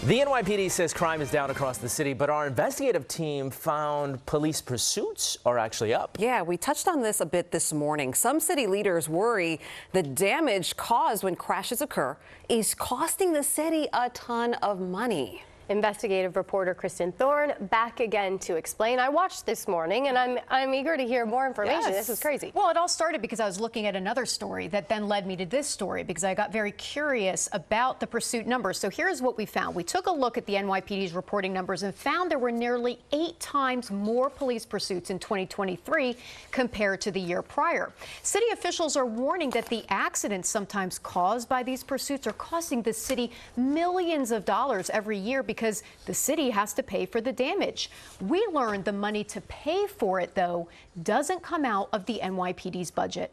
The NYPD says crime is down across the city, but our investigative team found police pursuits are actually up. Yeah, we touched on this a bit this morning. Some city leaders worry the damage caused when crashes occur is costing the city a ton of money. Investigative reporter Kristen Thorne back again to explain. I watched this morning and I'm eager to hear more information. Yes. This is crazy. Well, it all started because I was looking at another story that then led me to this story because I got very curious about the pursuit numbers. So here's what we found. We took a look at the NYPD's reporting numbers and found there were nearly 8 times more police pursuits in 2023 compared to the year prior. City officials are warning that the accidents sometimes caused by these pursuits are costing the city millions of dollars every year because the city has to pay for the damage. We learned the money to pay for it, though, doesn't come out of the NYPD's budget.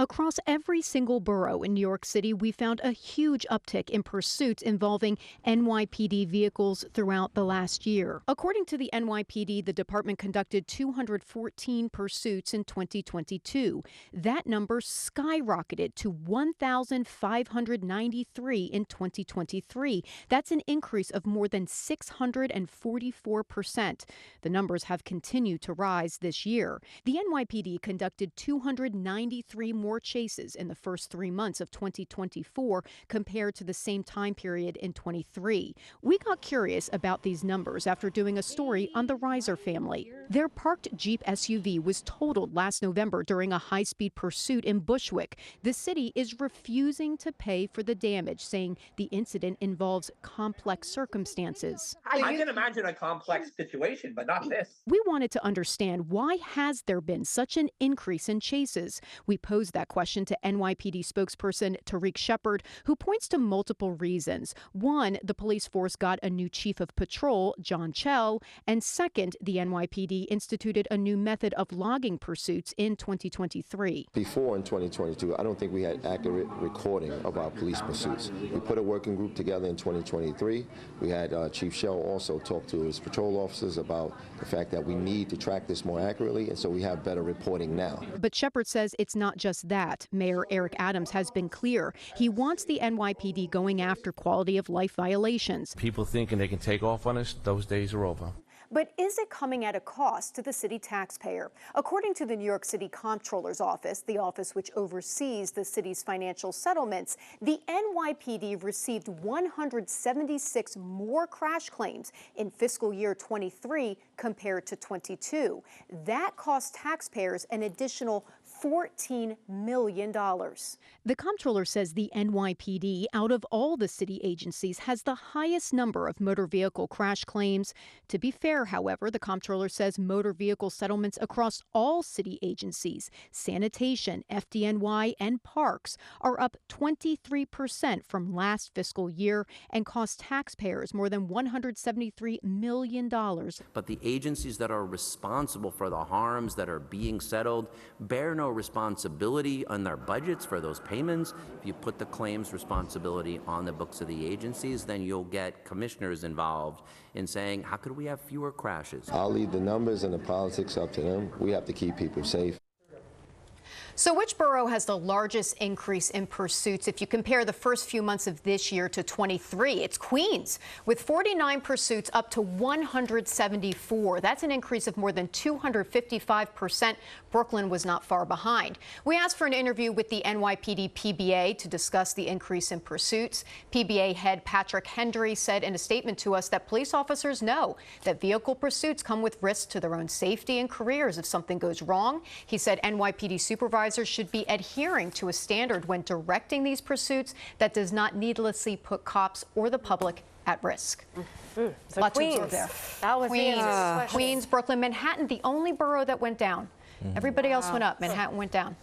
Across every single borough in New York City, we found a huge uptick in pursuits involving NYPD vehicles throughout the last year. According to the NYPD, the department conducted 214 pursuits in 2022. That number skyrocketed to 1,593 in 2023. That's an increase of more than 644%. The numbers have continued to rise this year. The NYPD conducted 293 more chases in the first 3 months of 2024 compared to the same time period in 23. We got curious about these numbers after doing a story on the Reiser family. Their parked Jeep SUV was totaled last November during a high-speed pursuit in Bushwick. The city is refusing to pay for the damage, saying the incident involves complex circumstances. I can imagine a complex situation, but not this. We wanted to understand, why has there been such an increase in chases? We posed that question to NYPD spokesperson Tariq Shepard, who points to multiple reasons. One, the police force got a new chief of patrol, John Chell, and second, the NYPD instituted a new method of logging pursuits in 2023. Before in 2022, I don't think we had accurate recording of our police pursuits. We put a working group together in 2023. We had Chief Shell also talk to his patrol officers about the fact that we need to track this more accurately, and so we have better reporting now. But Shepard says it's not just that. Mayor Eric Adams has been clear. He wants the NYPD going after quality of life violations. People thinking they can take off on us, those days are over. But is it coming at a cost to the city taxpayer? According to the New York City Comptroller's Office, the office which oversees the city's financial settlements, the NYPD received 176 more crash claims in fiscal year 23 compared to 22. That cost taxpayers an additional $14 million. The comptroller says the NYPD, out of all the city agencies, has the highest number of motor vehicle crash claims. To be fair, however, the comptroller says motor vehicle settlements across all city agencies, sanitation, FDNY, and parks, are up 23% from last fiscal year and cost taxpayers more than $173 million. But the agencies that are responsible for the harms that are being settled bear no responsibility on their budgets for those payments. If you put the claims responsibility on the books of the agencies, then you'll get commissioners involved in saying, how could we have fewer crashes? I'll leave the numbers and the politics up to them. We have to keep people safe. So which borough has the largest increase in pursuits if you compare the first few months of this year to 23? It's Queens, with 49 pursuits up to 174. That's an increase of more than 255%. Brooklyn was not far behind. We asked for an interview with the NYPD PBA to discuss the increase in pursuits. PBA head Patrick Hendry said in a statement to us that police officers know that vehicle pursuits come with risks to their own safety and careers if something goes wrong. He said NYPD supervisors should be adhering to a standard when directing these pursuits that does not needlessly put cops or the public at risk. So Lots Queens, to observe there. that was the answer to the question. Queens, Brooklyn, Manhattan, the only borough that went down. Everybody else went up. Manhattan went down.